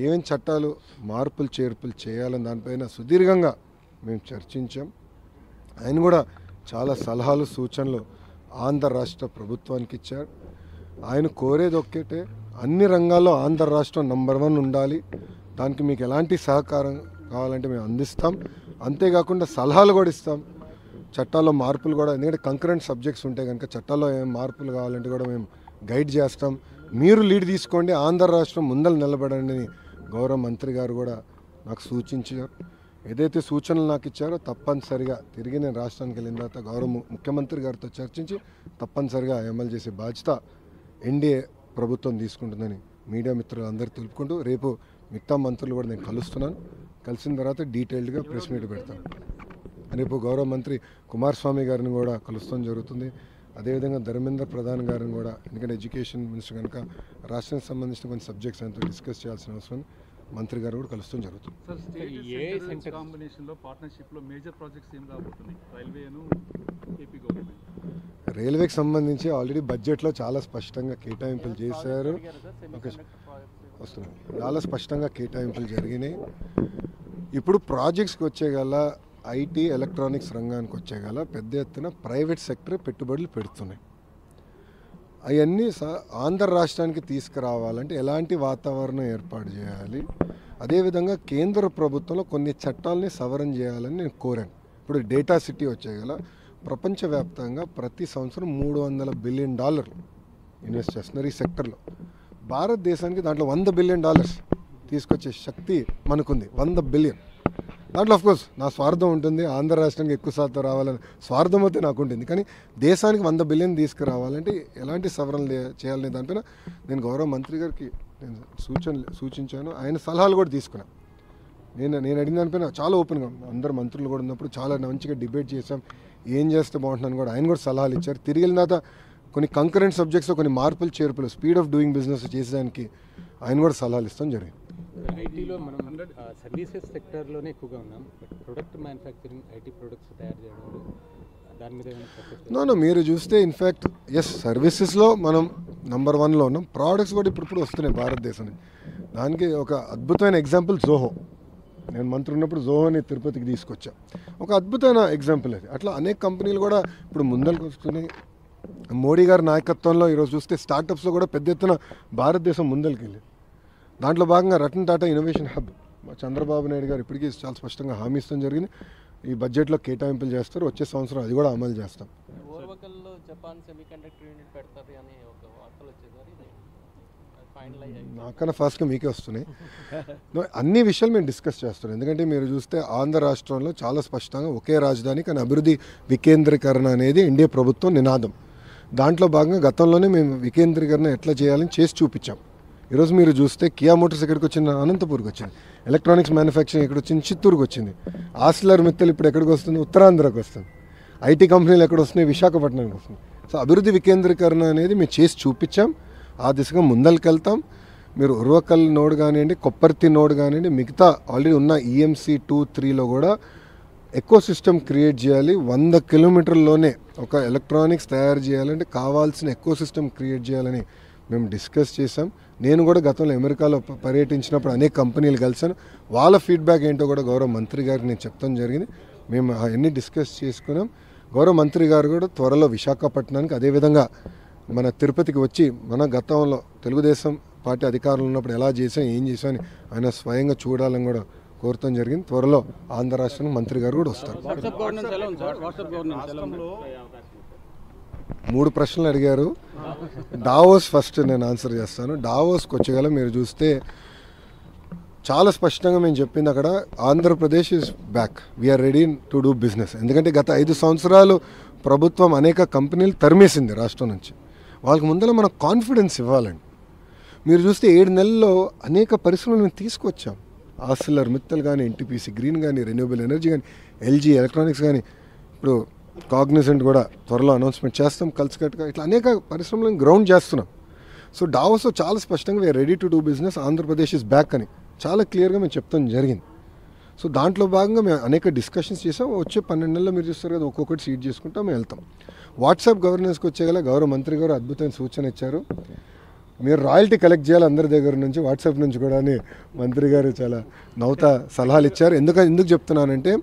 ఏమేం చట్టాలు మార్పులు చేర్పులు చేయాలని దానిపైన సుదీర్ఘంగా మేము చర్చించాం. ఆయన కూడా చాలా సలహాలు సూచనలు ఆంధ్ర రాష్ట్ర ప్రభుత్వానికి ఇచ్చారు. ఆయన కోరేది ఒక్కటే, అన్ని రంగాల్లో ఆంధ్ర రాష్ట్రం నంబర్ 1 ఉండాలి. దానికి మీకు ఎలాంటి సహకారం కావాలంటే మేము అందిస్తాం. అంతేకాకుండా సలహాలు కూడా ఇస్తాం. చట్టాల్లో మార్పులు కూడా, ఎందుకంటే కంకరెంట్ సబ్జెక్ట్స్ ఉంటాయి కనుక చట్టాల్లో ఏం మార్పులు కావాలంటే కూడా మేము గైడ్ చేస్తాం. మీరు లీడ్ తీసుకోండి, ఆంధ్ర రాష్ట్రం ముందర నిలబడండి అని గౌరవ మంత్రి గారు కూడా నాకు సూచించారు. ఏదైతే సూచనలు నాకు ఇచ్చారో తప్పనిసరిగా తిరిగి నేను రాష్ట్రానికి వెళ్ళిన తర్వాత గౌరవ ముఖ్యమంత్రి గారితో చర్చించి తప్పనిసరిగా అమలు చేసే బాధ్యత ఎన్డీఏ ప్రభుత్వం తీసుకుంటుందని మీడియా మిత్రులు అందరూ తెలుపుకుంటూ, రేపు మిగతా మంత్రులు కూడా నేను కలుస్తున్నాను. కలిసిన తర్వాత డీటెయిల్డ్గా ప్రెస్ మీట్ పెడతాను. రేపు గౌరవ మంత్రి కుమారస్వామి గారిని కూడా కలుస్తాం జరుగుతుంది. అదేవిధంగా ధర్మేంద్ర ప్రధాన్ గారిని కూడా, ఎందుకంటే ఎడ్యుకేషన్ మినిస్టర్ కనుక రాష్ట్రానికి సంబంధించిన కొన్ని సబ్జెక్ట్స్ అంతా డిస్కస్ చేయాల్సిన అవసరం మంత్రి గారు కూడా కలుస్తాం జరుగుతుంది. రైల్వేకి సంబంధించి ఆల్రెడీ బడ్జెట్లో చాలా స్పష్టంగా కేటాయింపులు చేశారు. చాలా స్పష్టంగా కేటాయింపులు జరిగినాయి. ఇప్పుడు ప్రాజెక్ట్స్కి వచ్చేగల ఐటీ ఎలక్ట్రానిక్స్ రంగానికి వచ్చేగల పెద్ద ఎత్తున ప్రైవేట్ సెక్టర్ పెట్టుబడులు పెడుతున్నాయి. అవన్నీ ఆంధ్ర రాష్ట్రానికి తీసుకురావాలంటే ఎలాంటి వాతావరణం ఏర్పాటు చేయాలి, అదేవిధంగా కేంద్ర ప్రభుత్వంలో కొన్ని చట్టాలని సవరణ చేయాలని నేను కోరాను. ఇప్పుడు డేటా సిటీ వచ్చేగల ప్రపంచవ్యాప్తంగా ప్రతి సంవత్సరం $300 బిలియన్ ఇన్వెస్ట్ చేస్తున్నారు ఈ సెక్టర్లో. భారతదేశానికి దాంట్లో $100 బిలియన్ తీసుకొచ్చే శక్తి మనకుంది. 100 బిలియన్. దాంట్లో ఆఫ్కోర్స్ నా స్వార్థం ఉంటుంది, ఆంధ్ర రాష్ట్రానికి ఎక్కువ శాతం రావాలని స్వార్థం అయితే నాకు ఉంటుంది. కానీ దేశానికి 100 బిలియన్ తీసుకురావాలంటే ఎలాంటి సవరణలు చేయాలనే దానిపైన నేను గౌరవ మంత్రి గారికి నేను సూచించాను. ఆయన సలహాలు కూడా తీసుకున్నాను. నేను అడిగిన దానిపైన చాలా ఓపెన్గా అందరు మంత్రులు కూడా ఉన్నప్పుడు చాలా మంచిగా డిబేట్ చేశాం. ఏం చేస్తే బాగుంటుందని కూడా ఆయన కూడా సలహాలు ఇచ్చారు. తిరిగి వెళ్ళిన తర్వాత కొన్ని కంకరెంట్ సబ్జెక్ట్స్లో కొన్ని మార్పులు చేర్పులు స్పీడ్ ఆఫ్ డూయింగ్ బిజినెస్ చేసేదానికి ఆయన కూడా సలహాలు ఇస్తాం జరిగింది. ఐటీలో మనం సర్వీసెస్ సెక్టర్లోనే ఎక్కువగా ఉన్నాం. ప్రొడక్ట్ మ్యానుఫ్యాక్చరింగ్, ఐటీ ప్రొడక్ట్స్ తయారు చేయడంలో దాని మీద నో మీరు చూస్తే ఇన్ఫ్యాక్ట్ సర్వీసెస్లో మనం నంబర్ 1లో ఉన్నాం. ప్రోడక్ట్స్ కూడా ఇప్పుడు వస్తున్నాయి భారతదేశం. దానికి ఒక అద్భుతమైన ఎగ్జాంపుల్ జోహో. నేను మంత్రి ఉన్నప్పుడు జోహోని తిరుపతికి తీసుకొచ్చా. ఒక అద్భుతమైన ఎగ్జాంపుల్ అది. అట్లా అనేక కంపెనీలు కూడా ఇప్పుడు ముందరికి వస్తున్నాయి. మోడీ గారి నాయకత్వంలో ఈరోజు చూస్తే స్టార్టప్స్లో కూడా పెద్ద ఎత్తున భారతదేశం ముందరికి వెళ్ళింది. దాంట్లో భాగంగా రతన్ టాటా ఇన్నోవేషన్ హబ్ చంద్రబాబు నాయుడు గారు ఇప్పటికీ చాలా స్పష్టంగా హామీ ఇస్తాం జరిగింది. ఈ బడ్జెట్లో కేటాయింపులు చేస్తారు. వచ్చే సంవత్సరం అది కూడా అమలు చేస్తాం. నాకన్నా ఫాస్ట్గా మీకే వస్తున్నాయి. అన్ని విషయాలు మేము డిస్కస్ చేస్తున్నాం. ఎందుకంటే మీరు చూస్తే ఆంధ్ర రాష్ట్రంలో చాలా స్పష్టంగా ఒకే రాజధాని కానీ అభివృద్ధి వికేంద్రీకరణ అనేది ఎన్డీఏ ప్రభుత్వం నినాదం. దాంట్లో భాగంగా గతంలోనే మేము వికేంద్రీకరణ ఎట్లా చేయాలని చేసి చూపించాం. ఈరోజు మీరు చూస్తే కియా మోటార్స్ ఎక్కడికి వచ్చింది, అనంతపూర్కి వచ్చింది. ఎలక్ట్రానిక్స్ మ్యానుఫ్యాక్చరింగ్ ఎక్కడ వచ్చింది, చిత్తూరుకు వచ్చింది. ఆర్సిలర్ మిత్తల్ ఇప్పుడు ఎక్కడికి వస్తుంది, ఉత్తరాంధ్రకు వస్తుంది. ఐటీ కంపెనీలు ఎక్కడ వస్తున్నాయి, విశాఖపట్నానికి వస్తుంది. సో అభివృద్ధి వికేంద్రీకరణ అనేది మేము చేసి చూపించాం. ఆ దిశగా ముందరికి వెళ్తాం. మీరు ఉర్వకల్ నోడ్ కానివ్వండి, కొప్పర్తి నోడ్ కానివ్వండి, మిగతా ఆల్రెడీ ఉన్న ఈఎంసీ 2, 3లో కూడా ఎకో సిస్టమ్ క్రియేట్ చేయాలి. 100 కిలోమీటర్లోనే ఒక ఎలక్ట్రానిక్స్ తయారు చేయాలంటే కావాల్సిన ఎకో సిస్టమ్ క్రియేట్ చేయాలని మేము డిస్కస్ చేసాం. నేను కూడా గతంలో అమెరికాలో పర్యటించినప్పుడు అనేక కంపెనీలు కలిసాను. వాళ్ళ ఫీడ్బ్యాక్ ఏంటో కూడా గౌరవ మంత్రి గారికి నేను చెప్తాం జరిగింది. మేము అవన్నీ డిస్కస్ చేసుకున్నాం. గౌరవ మంత్రి గారు కూడా త్వరలో విశాఖపట్నానికి, అదేవిధంగా మన తిరుపతికి వచ్చి మన గతంలో తెలుగుదేశం పార్టీ అధికారంలో ఉన్నప్పుడు ఎలా చేసాం, ఏం చేసాం అని ఆయన స్వయంగా చూడాలని కూడా కోరటం జరిగింది. త్వరలో ఆంధ్ర రాష్ట్రానికి మంత్రి గారు కూడా వస్తారు. 3 ప్రశ్నలు అడిగారు. డావోస్ ఫస్ట్ నేను ఆన్సర్ చేస్తాను. డావోస్కి వచ్చేగల మీరు చూస్తే చాలా స్పష్టంగా మేము చెప్పింది అక్కడ Andhra Pradesh is back, we're ready to do business. ఎందుకంటే గత 5 సంవత్సరాలు ప్రభుత్వం అనేక కంపెనీలు తరిమేసింది రాష్ట్రం నుంచి. వాళ్ళకి ముందర మనం కాన్ఫిడెన్స్ ఇవ్వాలండి. మీరు చూస్తే 7 నెలల్లో అనేక పరిశ్రమలు మేము తీసుకొచ్చాం. ఆర్సిలర్ మిత్తల్ కానీ, ఎన్టీపీసీ గ్రీన్ కానీ, రెన్యూబుల్ ఎనర్జీ కానీ, ఎల్జీ ఎలక్ట్రానిక్స్ కానీ, ఇప్పుడు కాగ్నిజెంట్ కూడా త్వరలో అనౌన్స్మెంట్ చేస్తాం. కలిసికట్టుగా ఇట్లా అనేక పరిశ్రమలను గ్రౌండ్ చేస్తున్నాం. సో డావోస్లో చాలా స్పష్టంగా we're ready to do business, Andhra Pradesh is back అని చాలా క్లియర్గా మేము చెప్తాం జరిగింది. సో దాంట్లో భాగంగా మేము అనేక డిస్కషన్స్ చేసాం. వచ్చే 12 నెలల్లో మీరు చూస్తారు కదా, ఒక్కొక్కటి సీట్ చేసుకుంటాం మేము వెళ్తాం. వాట్సాప్ గవర్నెన్స్కి వచ్చేగల గౌరవ మంత్రి గారు అద్భుతమైన సూచన ఇచ్చారు. మీరు రాయల్టీ కలెక్ట్ చేయాలి అందరి దగ్గర నుంచి, వాట్సాప్ నుంచి కూడా అని మంత్రి గారు చాలా నవ్వుతా సలహాలు ఇచ్చారు. ఎందుకు చెప్తున్నానంటే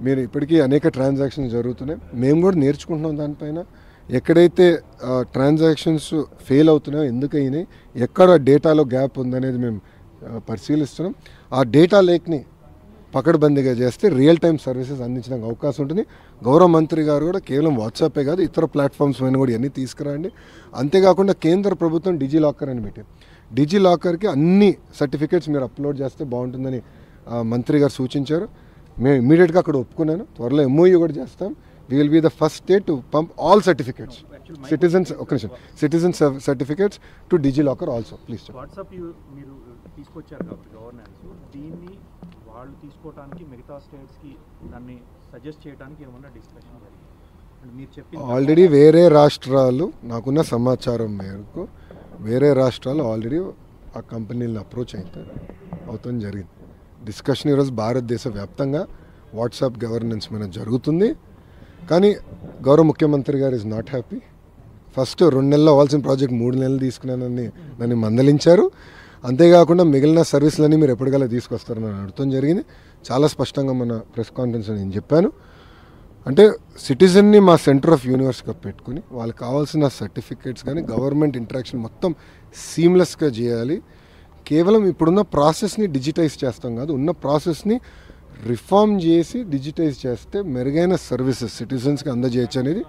మీరు ఇప్పటికీ అనేక ట్రాన్సాక్షన్స్ జరుగుతున్నాయి, మేము కూడా నేర్చుకుంటున్నాం దానిపైన. ఎక్కడైతే ట్రాన్సాక్షన్స్ ఫెయిల్ అవుతున్నాయో, ఎందుకు అయినాయి, ఎక్కడ డేటాలో గ్యాప్ ఉందనేది మేము పరిశీలిస్తున్నాం. ఆ డేటా లేక్ని పకడ్బందీగా చేస్తే రియల్ టైం సర్వీసెస్ అందించడానికి అవకాశం ఉంటుంది. గౌరవ మంత్రి గారు కూడా కేవలం వాట్సాపే కాదు, ఇతర ప్లాట్ఫామ్స్ పైన కూడా ఇవన్నీ తీసుకురండి. అంతేకాకుండా కేంద్ర ప్రభుత్వం డిజిలాకర్ అని పెట్టింది. డిజిలాకర్కి అన్ని సర్టిఫికేట్స్ మీరు అప్లోడ్ చేస్తే బాగుంటుందని మంత్రి గారు సూచించారు. మేము ఇమీడియట్గా అక్కడ ఒప్పుకున్నాను. త్వరలో MOU కూడా చేస్తాం. We will be the first state to pump all certificates, citizen certificates to DigiLocker also. Please. WhatsApp మీరు తీసుకొచ్చారు కాబట్టి గవర్నెన్స్ దీన్ని వాళ్ళు తీసుకోవడానికి మిగతా స్టేట్స్కి దాన్ని సజెస్ట్ చేయడానికి ఏమన్నా డిస్కషన్ జరిగింది అంటే మీరు చెప్పి ఆల్రెడీ వేరే రాష్ట్రాలు, నాకున్న సమాచారం మేరకు వేరే రాష్ట్రాలు ఆల్రెడీ ఆ కంపెనీలను అప్రోచ్ అవుతాం జరిగింది. డిస్కషన్ ఈరోజు భారతదేశ వ్యాప్తంగా వాట్సాప్ గవర్నెన్స్ మీద జరుగుతుంది. కానీ గౌరవ ముఖ్యమంత్రి గారు ఈజ్ నాట్ హ్యాపీ. ఫస్ట్ 2 నెలలు అవ్వాల్సిన ప్రాజెక్ట్ 3 నెలలు తీసుకున్నానని నన్ను మందలించారు. అంతేకాకుండా మిగిలిన సర్వీసులన్నీ మీరు ఎప్పటికల్లా తీసుకొస్తారని అడగడం జరిగింది. చాలా స్పష్టంగా మన ప్రెస్ కాన్ఫరెన్స్ నేను చెప్పాను. అంటే సిటిజన్ని మా సెంటర్ ఆఫ్ యూనివర్స్గా పెట్టుకుని వాళ్ళకి కావాల్సిన సర్టిఫికేట్స్ కానీ గవర్నమెంట్ ఇంటరాక్షన్ మొత్తం సీమ్లెస్గా చేయాలి. కేవలం ఇప్పుడున్న ప్రాసెస్ని డిజిటైజ్ చేస్తాం కాదు, ఉన్న ప్రాసెస్ని రిఫార్మ్ చేసి డిజిటైజ్ చేస్తే మెరుగైన సర్వీసెస్ సిటిజన్స్కి అందజేయచ్చు అనేది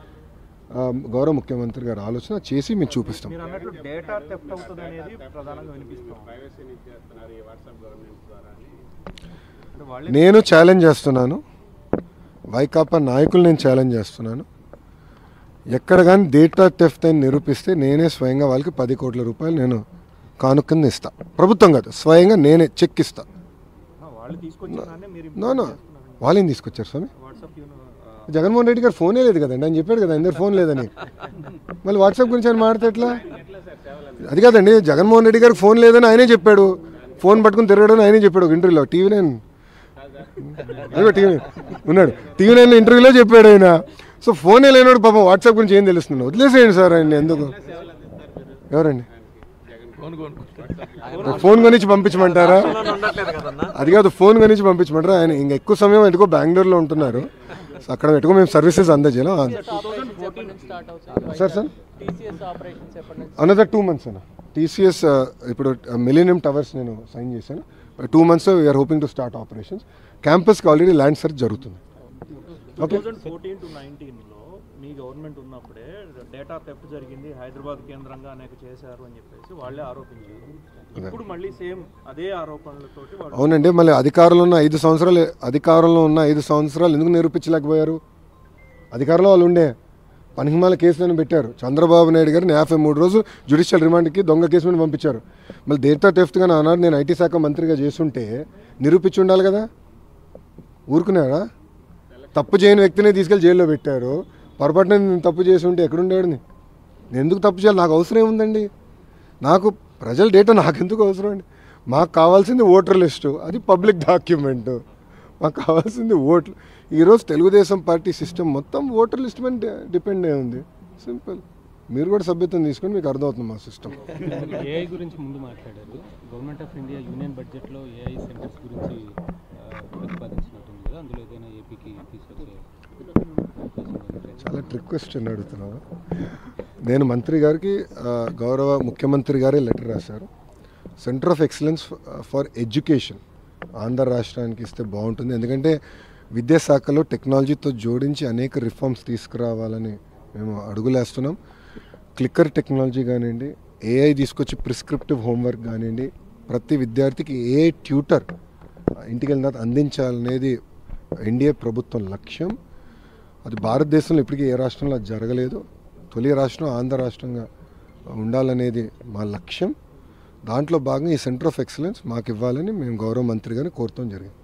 గౌరవ ముఖ్యమంత్రి గారు ఆలోచన చేసి మేము చూపిస్తాం. మీరు అన్నట్టు డేటా థెఫ్ట్ అవుతుంది అనేది ప్రధానంగా వినిపిస్తాం. నేను ఛాలెంజ్ చేస్తున్నాను, వైకాపా నాయకులు నేను ఛాలెంజ్ చేస్తున్నాను. ఎక్కడ కానీ డేటా థెఫ్ట్ అని నిరూపిస్తే నేనే స్వయంగా వాళ్ళకి 10 కోట్ల రూపాయలు నేను కానుకని ఇస్తా. ప్రభుత్వం కాదు, స్వయంగా నేనే చెక్ ఇస్తా. వాళ్ళు తీసుకొచ్చారనే మీరు నో వాళ్ళేం తీసుకొచ్చారు స్వామి? జగన్మోహన్ రెడ్డి గారు ఫోనే లేదు కదండి, ఆయన చెప్పాడు కదా అందరు ఫోన్ లేదని. మళ్ళీ వాట్సాప్ గురించి ఆయన మాడితే ఎట్లా? అది కాదండి, జగన్మోహన్ రెడ్డి గారికి ఫోన్ లేదని ఆయనే చెప్పాడు. ఫోన్ పట్టుకుని తిరగడని ఆయనే చెప్పాడు ఒక ఇంటర్వ్యూలో. టీవీ9 ఉన్నాడు, టీవీ9 ఇంటర్వ్యూలో చెప్పాడు ఆయన. సో ఫోనే లేనాడు పాపం వాట్సాప్ గురించి ఏం తెలుస్తుంది? వదిలేసేయండి సార్ ఆయన. ఎందుకు? ఎవరండి? ఫోన్ కొనిచ్చి పంపించమంటారా? అది కాదు, ఫోన్ కొనిచ్చి పంపించమంటారా? ఆయన ఇంకా ఎక్కువ సమయం ఎటుకో బెంగళూరులో ఉంటున్నారు. అక్కడ ఎటుకో మేము సర్వీసెస్ అందజేయాలి సార్. అనదర్ 2 months అన్న. TCS ఇప్పుడు మిలీనియం టవర్స్ నేను సైన్ చేశాను. 2 months we're hoping to start operations. క్యాంపస్కి ఆల్రెడీ ల్యాండ్ సెర్చ్ జరుగుతుంది. ఓకే. 2014 to 19లో మీ గవర్నమెంట్ ఉన్నప్పుడే డేటా థెఫ్ట్ జరిగింది, హైదరాబాద్ కేంద్రంగా అనేక చేశారు అని చెప్పేసి వాళ్ళే ఆరోపించారు. ఇప్పుడు మళ్ళీ సేమ్ అదే ఆరోపణలతోటి అవునండి. మళ్ళీ అధికారంలో ఉన్న 5 సంవత్సరాలు ఎందుకు నిరూపించలేకపోయారు? అధికారంలో వాళ్ళు ఉండే పనికిమాల కేసులను పెట్టారు. చంద్రబాబు నాయుడు గారిని 53 రోజులు జ్యుడిషియల్ రిమాండ్కి దొంగ కేసు మీద పంపించారు. మళ్ళీ డేటా థెఫ్ట్గా ఆనాడు నేను IT శాఖ మంత్రిగా చేస్తుంటే నిరూపించి ఉండాలి కదా. ఊరుకున్నారా? తప్పు చేయని వ్యక్తిని తీసుకెళ్ళి జైల్లో పెట్టారు. పొరపాటున నేను తప్పు చేసి ఉంటే ఎక్కడుండేవాడు? నేను ఎందుకు తప్పు చేయాలి? నాకు అవసరం ఏముందండి? నాకు ప్రజల డేటా నాకెందుకు అవసరం అండి? మాకు కావాల్సింది ఓటర్ లిస్టు, అది పబ్లిక్ డాక్యుమెంటు. మాకు కావాల్సింది ఓట్లు. ఈరోజు తెలుగుదేశం పార్టీ సిస్టమ్ మొత్తం ఓటర్ లిస్ట్ మీద డిపెండ్ అయి ఉంది. సింపుల్. మీరు కూడా సభ్యత్వం తీసుకొని మీకు అర్థమవుతుంది మా సిస్టమ్. AI గురించి ముందు మాట్లాడారు. గవర్నమెంట్ ఆఫ్ ఇండియా యూనియన్ బడ్జెట్లో AI సెంటర్స్ గురించి ప్రతిపాదించినట్టుంది కదా, అందులో ఏదైనా ఏపీకి తీసుకొచ్చే చాలా ట్రిక్ క్వశ్చన్ అడుగుతున్నాను. నేను మంత్రి గారికి గౌరవ ముఖ్యమంత్రి గారే లెటర్ రాశారు. Centre of excellence for education Andhra రాష్ట్రానికి ఇస్తే బాగుంటుంది. ఎందుకంటే విద్యాశాఖలో టెక్నాలజీతో జోడించి అనేక రిఫార్మ్స్ తీసుకురావాలని మేము అడుగులేస్తున్నాం. క్లిక్కర్ టెక్నాలజీ కానివ్వండి, AI తీసుకొచ్చి ప్రిస్క్రిప్టివ్ హోంవర్క్ కానివ్వండి, ప్రతి విద్యార్థికి AI ట్యూటర్ ఇంటికి వెళ్ళిన అందించాలనేది ఎన్డీఏ ప్రభుత్వం లక్ష్యం. అది భారతదేశంలో ఇప్పటికీ ఏ రాష్ట్రంలో అది జరగలేదు. తొలి రాష్ట్రం ఆంధ్ర రాష్ట్రంగా ఉండాలనేది మా లక్ష్యం. దాంట్లో భాగంగా ఈ సెంటర్ ఆఫ్ ఎక్సలెన్స్ మాకు ఇవ్వాలని మేము గౌరవ మంత్రి గారిని కోరటం జరిగింది.